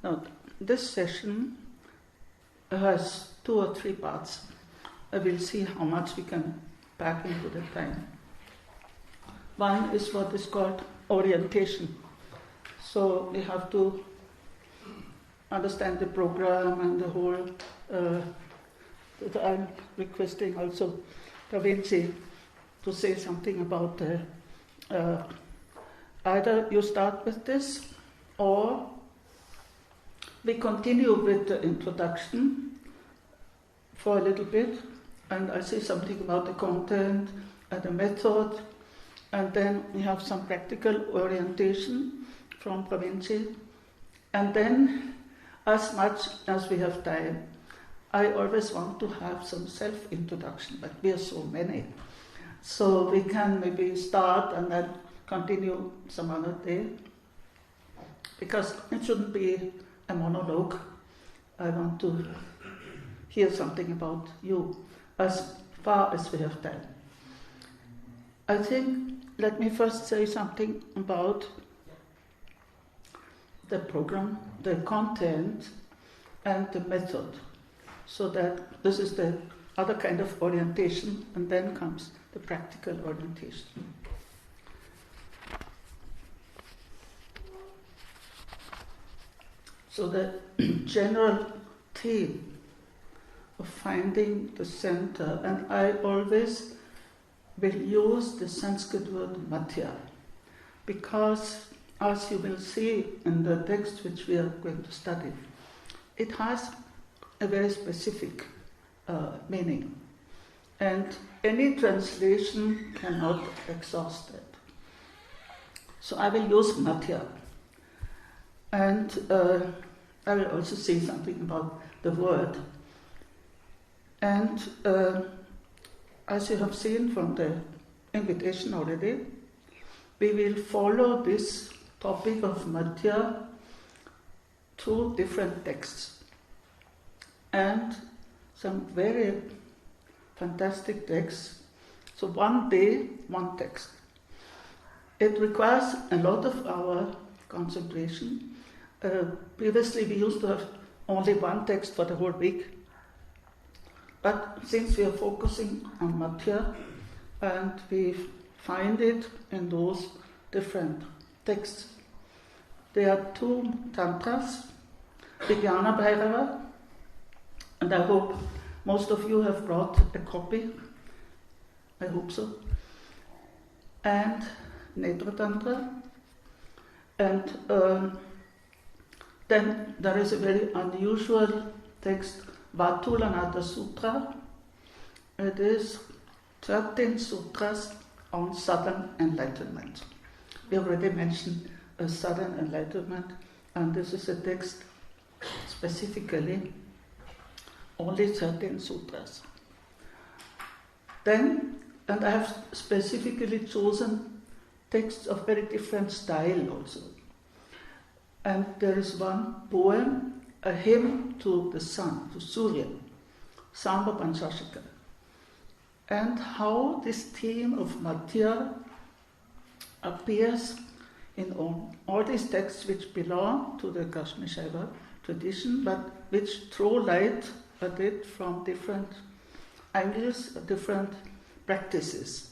Now, this session has 2 or 3 parts. I will see how much we can pack into the time. One is what is called orientation. So we have to understand the program and the whole. I'm requesting also Pravinci to say something about either you start with this or we continue with the introduction for a little bit, and I say something about the content and the method, and then we have some practical orientation from Pravinci, and then as much as we have time. I always want to have some self-introduction, but we are so many. So we can maybe start and then continue some other day, because it shouldn't be a monologue. I want to hear something about you as far as we have time. I think, let me first say something about the program, the content, and the method. So that this is the other kind of orientation, and then comes the practical orientation. So the general theme of finding the center, and I always will use the Sanskrit word Madhya, because as you will see in the text which we are going to study, it has a very specific meaning, and any translation cannot exhaust it. So I will use Madhya. And I will also say something about the word. And as you have seen from the invitation already, we will follow this topic of Madhya through different texts. And some very fantastic texts. So one day, one text. It requires a lot of our concentration. Previously we used to have only one text for the whole week. But since we are focusing on Madhya, and we find it in those different texts. There are two tantras, Vijnana Bhairava, and I hope most of you have brought a copy. I hope so. And Netra Tantra. And then there is a very unusual text, Vatulanata Sutra. It is 13 sutras on sudden enlightenment. We already mentioned sudden enlightenment, and this is a text specifically, only 13 sutras. Then, and I have specifically chosen texts of very different style also. And there is one poem, a hymn to the sun, to Surya, Samba Panchashika. And how this theme of Madhya appears in all these texts which belong to the Kashmir Shaiva tradition, but which throw light at it from different angles, different practices.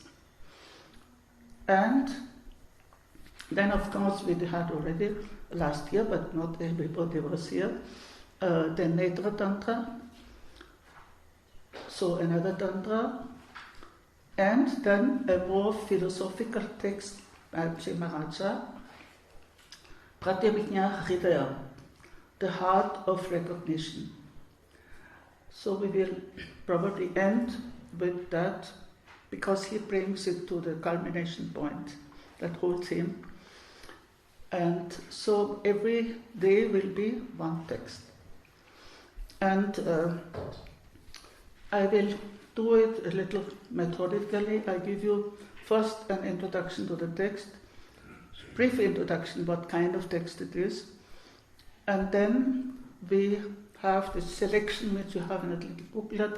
And then, of course, we had already last year, but not everybody was here, the Netra Tantra, so another Tantra, and then a more philosophical text by Sri Maharaja, Pratyabhijna Hridaya, the heart of recognition. So we will probably end with that, because he brings it to the culmination point, that whole theme. And so every day will be one text. And I will do it a little methodically. I give you first an introduction to the text, brief introduction, what kind of text it is. And then we have this selection, which you have in a little booklet,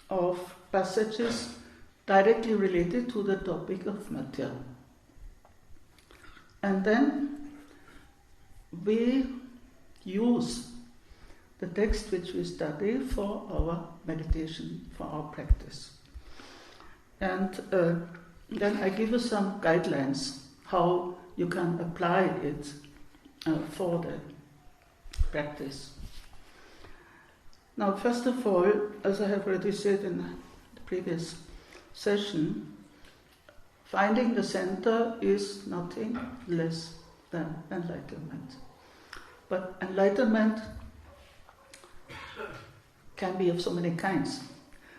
of passages directly related to the topic of Madhya. And then we use the text which we study for our meditation, for our practice. And then I give you some guidelines how you can apply it for the practice. Now, first of all, as I have already said in the previous session, finding the center is nothing less than enlightenment. But enlightenment can be of so many kinds.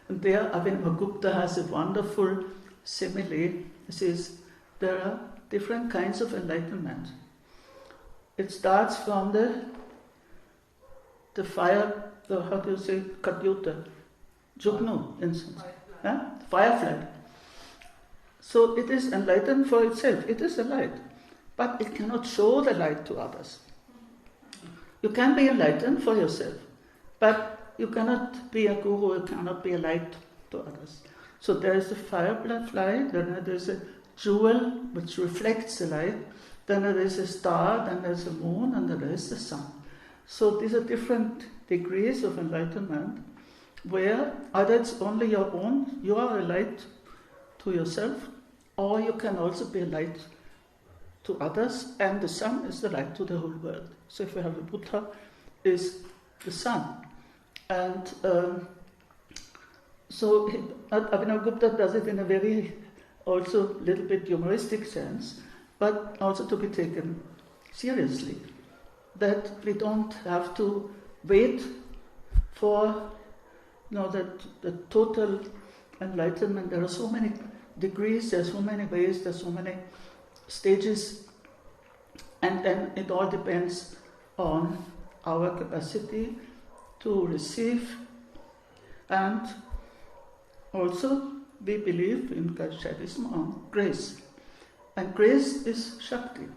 And there, Abhinavagupta has a wonderful simile. He says there are different kinds of enlightenment. It starts from the fire, how do you say, katyuta, jugnu incense, firefly. So it is enlightened for itself. It is a light, but it cannot show the light to others. You can be enlightened for yourself, but you cannot be a guru, you cannot be a light to others. So there is a firefly, then there is a jewel which reflects the light, then there is a star, then there is a moon, and there is the sun. So these are different degrees of enlightenment, where either it's only your own, you are a light to yourself, or you can also be a light to others, and the sun is the light to the whole world. So if you have a Buddha, is the sun. And so Abhinavagupta does it in a very, also little bit humoristic sense, but also to be taken seriously. That we don't have to wait for the total enlightenment. There are so many degrees, there are so many ways, there are so many stages, And then it all depends on our capacity to receive. And also we believe in Vaishnavism on grace. And grace is Shakti.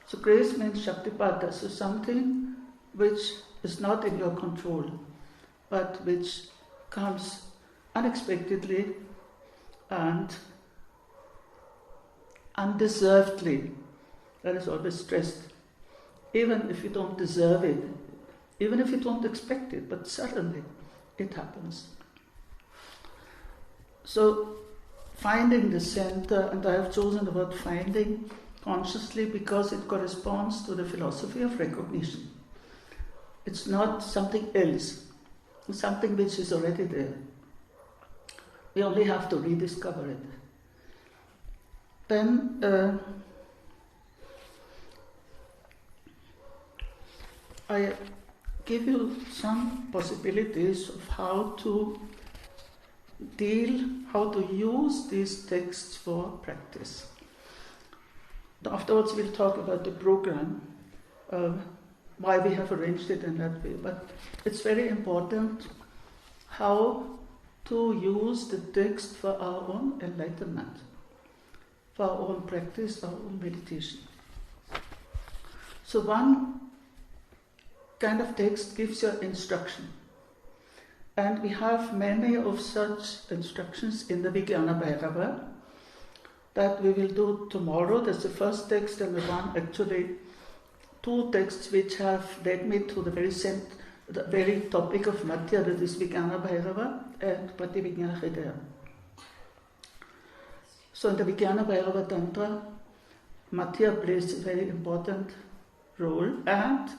So grace means Shaktipada, so something which is not in your control, but which comes unexpectedly and undeservedly. That is always stressed. Even if you don't deserve it, even if you don't expect it, but suddenly it happens. So finding the center, and I have chosen the word finding consciously because it corresponds to the philosophy of recognition. It's not something else, it's something which is already there. We only have to rediscover it. Then I give you some possibilities of how to how to use these texts for practice. Afterwards we'll talk about the program, why we have arranged it in that way. But it's very important how to use the text for our own enlightenment, for our own practice, our own meditation. So one kind of text gives you instruction. And we have many of such instructions in the Vijnana Bhairava that we will do tomorrow. That's the first text and the one, actually, two texts which have led me to the very topic of Madhya, that is Vijnana Bhairava and Prativijnana Hridaya. So in the Vijnana Bhairava Tantra, Madhya plays a very important role, and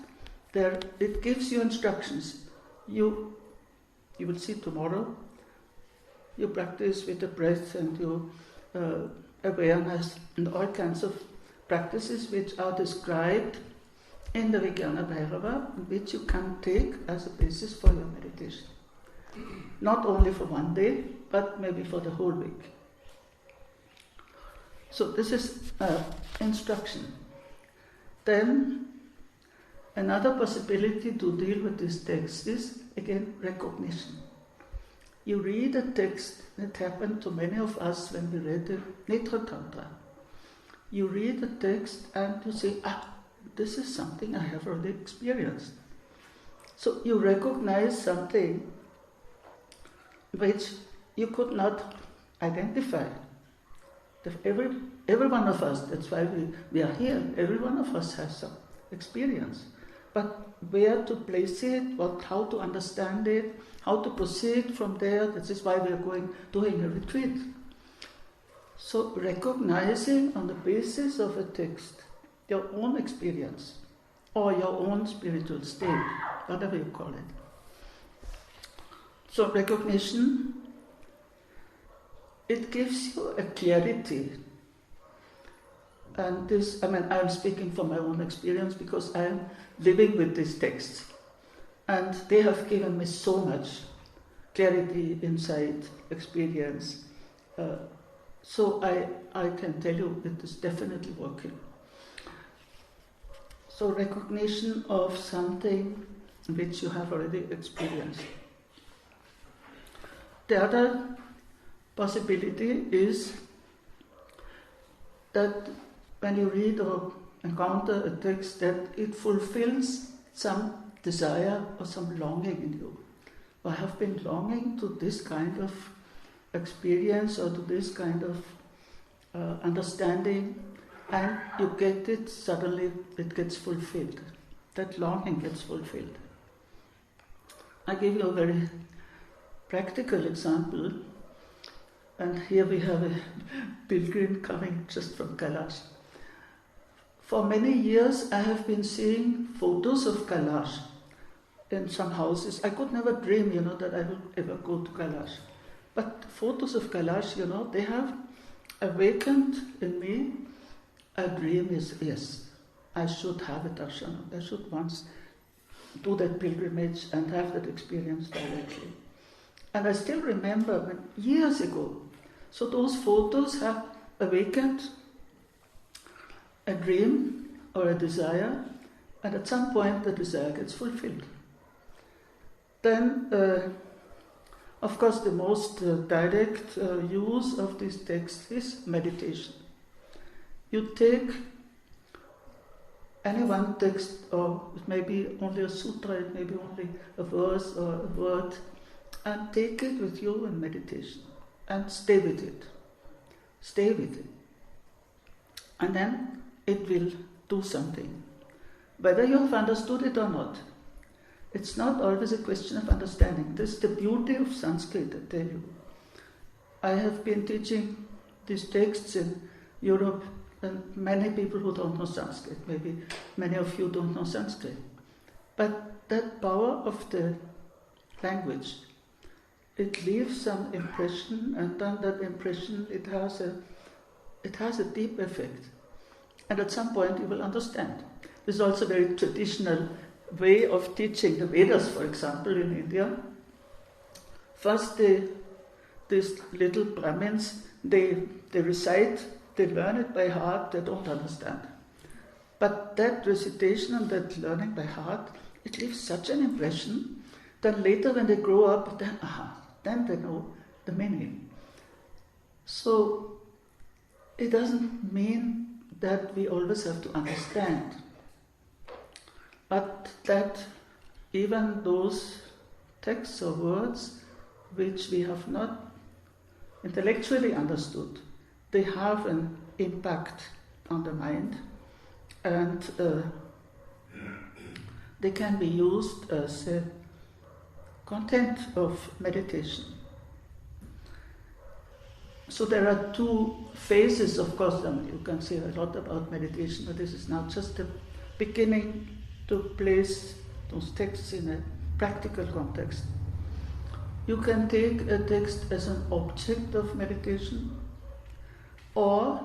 there it gives you instructions. You will see tomorrow. You practice with the breath and your awareness and all kinds of practices which are described in the Vijnana Bhairava, which you can take as a basis for your meditation. Not only for one day, but maybe for the whole week. So this is instruction. Then another possibility to deal with this text is, again, recognition. You read a text, it happened to many of us when we read the Netra Tantra. You read the text and you say, this is something I have already experienced. So you recognize something which you could not identify. Every one of us, that's why we are here, every one of us has some experience. But where to place it, how to understand it, how to proceed from there, this is why we are doing a retreat. So recognizing on the basis of a text your own experience or your own spiritual state, whatever you call it. So recognition, it gives you a clarity. And this, I'm speaking from my own experience because I am living with these texts. And they have given me so much clarity, insight, experience. So I can tell you it is definitely working. So recognition of something which you have already experienced. The other possibility is that when you read or encounter a text, that it fulfills some desire or some longing in you. I have been longing to this kind of experience or to this kind of understanding, and you get it, suddenly it gets fulfilled. That longing gets fulfilled. I give you a very practical example, and here we have a pilgrim coming just from Kailash. For many years I have been seeing photos of Kailash in some houses. I could never dream, that I would ever go to Kailash. But photos of Kailash, they have awakened in me a dream is, yes, I should have a darshan. I should once do that pilgrimage and have that experience directly. And I still remember years ago, so those photos have awakened a dream or a desire, and at some point the desire gets fulfilled. Then, of course, the most direct use of this text is meditation. You take any one text, or it may be only a sutra, it may be only a verse or a word, and take it with you in meditation, and stay with it. Stay with it. And then it will do something. Whether you have understood it or not, it's not always a question of understanding. This is the beauty of Sanskrit, I tell you. I have been teaching these texts in Europe, and many people who don't know Sanskrit, maybe many of you don't know Sanskrit. But that power of the language, it leaves some impression, and then that impression, it has a deep effect. And at some point you will understand. This is also a very traditional way of teaching the Vedas, for example, in India. First, these little Brahmins, they recite, they learn it by heart, they don't understand. But that recitation and that learning by heart, it leaves such an impression that later when they grow up, then they know the meaning. So it doesn't mean that we always have to understand, but that even those texts or words which we have not intellectually understood, they have an impact on the mind, and they can be used as a content of meditation. So there are two phases, of course. You can say a lot about meditation, but this is now just the beginning to place those texts in a practical context. You can take a text as an object of meditation, or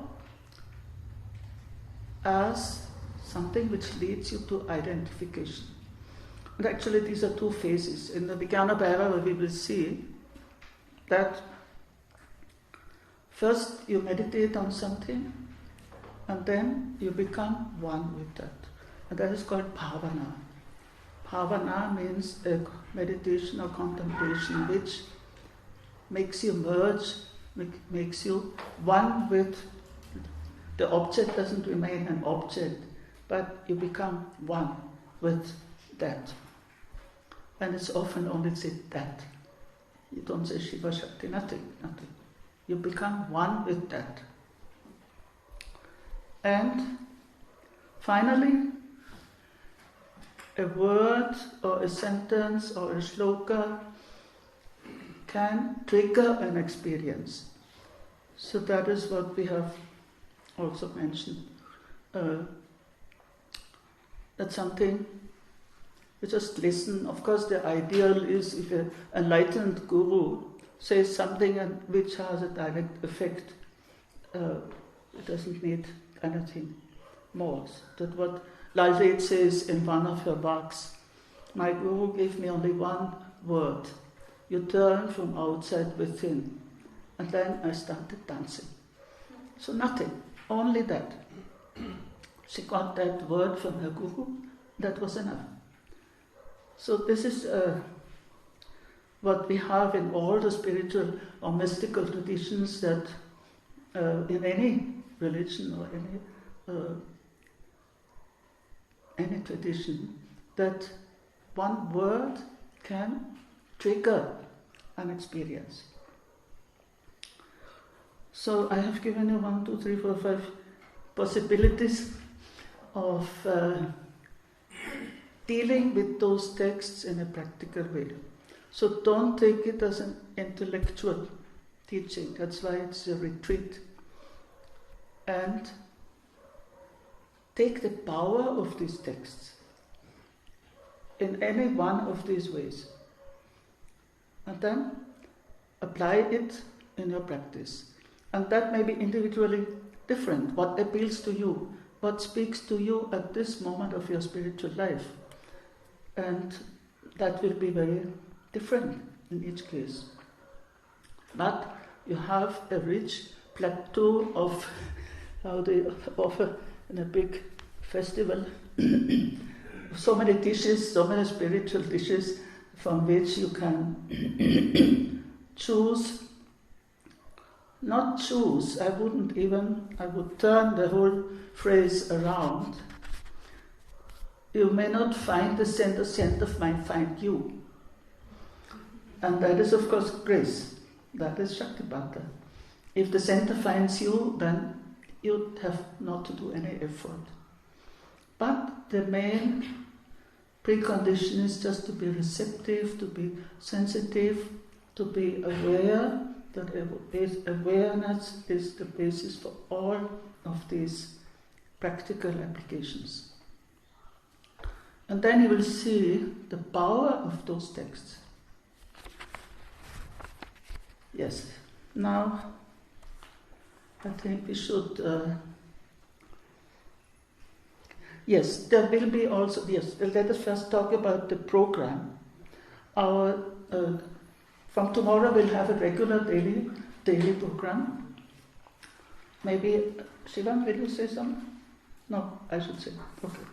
as something which leads you to identification. And actually these are two phases. In the Vijnana Bhairava we will see that first you meditate on something, and then you become one with that. And that is called bhavana. Bhavana means a meditation or contemplation which makes you merge, makes you one with the object. Doesn't remain an object, but you become one with that. And it's often only said that. You don't say Shiva Shakti, nothing. You become one with that. And finally, a word or a sentence or a shloka can trigger an experience. So that is what we have also mentioned. That's something you just listen. Of course, the ideal is if an enlightened guru says something which has a direct effect. It doesn't need anything more. That's what Laldev says in one of her works. My guru gave me only one word. You turn from outside within. And then I started dancing. So nothing, only that. She got that word from her guru. That was enough. So this is what we have in all the spiritual or mystical traditions, that in any religion or any tradition, that one word can trigger an experience. So I have given you 1, 2, 3, 4, 5 possibilities of dealing with those texts in a practical way. So don't take it as an intellectual teaching. That's why it's a retreat. And take the power of these texts in any one of these ways. And then apply it in your practice. And that may be individually different. What appeals to you? What speaks to you at this moment of your spiritual life? And that will be very different in each case. But you have a rich plateau of how they offer in a big festival. So many dishes, so many spiritual dishes from which you can choose. Not choose, I would turn the whole phrase around. You may not find the center might find you. And that is, of course, grace. That is Shaktipata. If the center finds you, then you have not to do any effort. But the main precondition is just to be receptive, to be sensitive, to be aware that awareness is the basis for all of these practical applications. And then you will see the power of those texts. Yes, now I think we should... yes, there will be also... Yes, let us first talk about the program. From tomorrow we'll have a regular daily program. Maybe, Shivam, will you say something? No, I should say. Okay.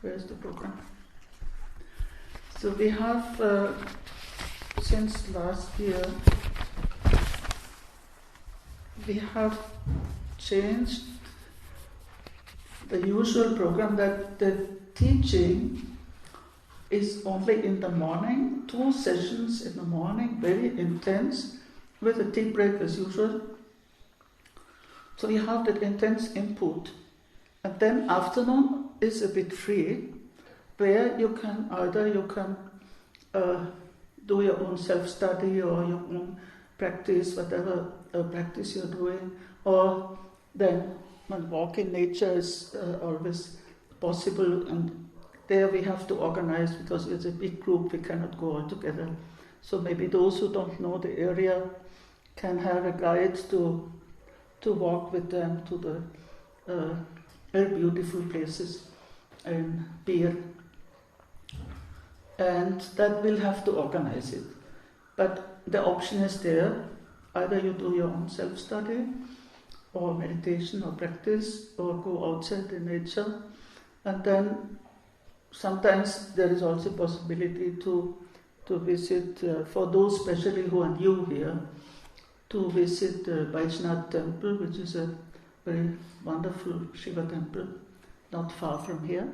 Where's the program? So we have, since last year, we have changed the usual program that the teaching is only in the morning, 2 sessions in the morning, very intense, with a tea break as usual. So you have that intense input. And then afternoon is a bit free, where you can do your own self-study or your own practice, whatever practice you're doing, or then when walk in nature is always possible, and there we have to organize because it's a big group, we cannot go all together. So maybe those who don't know the area can have a guide to walk with them to the very beautiful places in Beer. And that we'll have to organize it. But the option is there. Either you do your own self-study or meditation or practice or go outside in nature. And then sometimes there is also possibility to visit, for those especially who are new here, to visit the Vaishnav temple, which is a very wonderful Shiva temple, not far from here.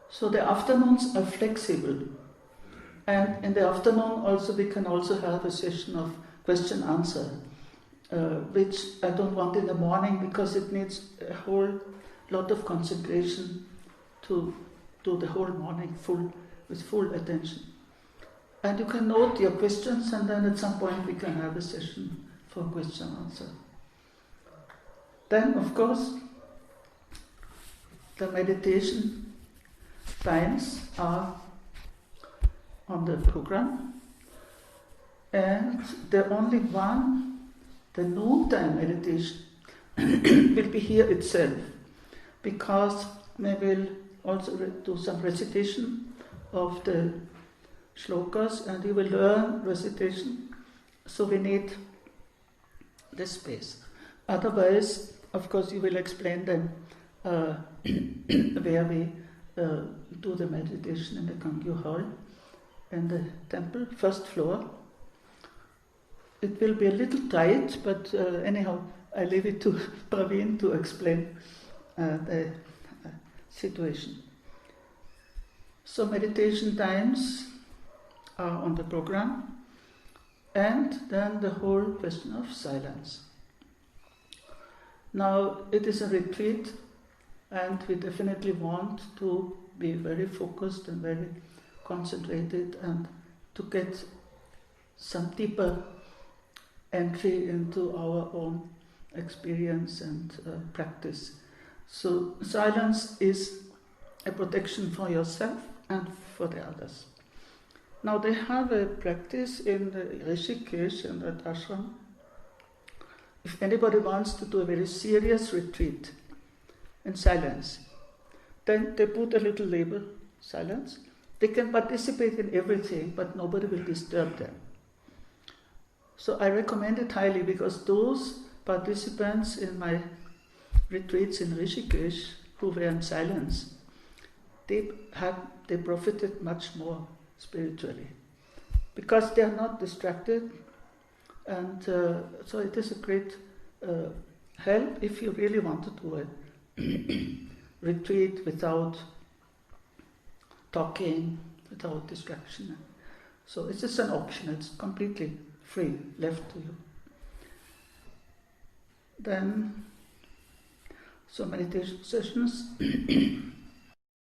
So the afternoons are flexible. And in the afternoon also we can also have a session of question-answer, which I don't want in the morning because it needs a whole lot of concentration to do the whole morning with full attention. And you can note your questions, and then at some point we can have a session for question-answer. Then, of course, the meditation times are on the program, and the only one, the noontime meditation, will be here itself, because we will also do some recitation of the shlokas, and you will learn recitation, so we need the space. Otherwise, of course, you will explain them where we do the meditation in the Kangyu Hall, in the temple, first floor. It will be a little tight, but anyhow, I leave it to Praveen to explain the situation. So meditation times are on the program, and then the whole question of silence. Now, it is a retreat, and we definitely want to be very focused and very concentrated and to get some deeper entry into our own experience and practice. So silence is a protection for yourself and for the others. Now they have a practice in the Rishikesh and at ashram. If anybody wants to do a very serious retreat in silence, then they put a little label, silence. They can participate in everything, but nobody will disturb them. So I recommend it highly, because those participants in my retreats in Rishikesh who were in silence, they profited much more spiritually, because they are not distracted, and so it is a great help if you really want to do a retreat without talking, without distraction. So it's just an option, it's completely free, left to you. Then, so meditation sessions.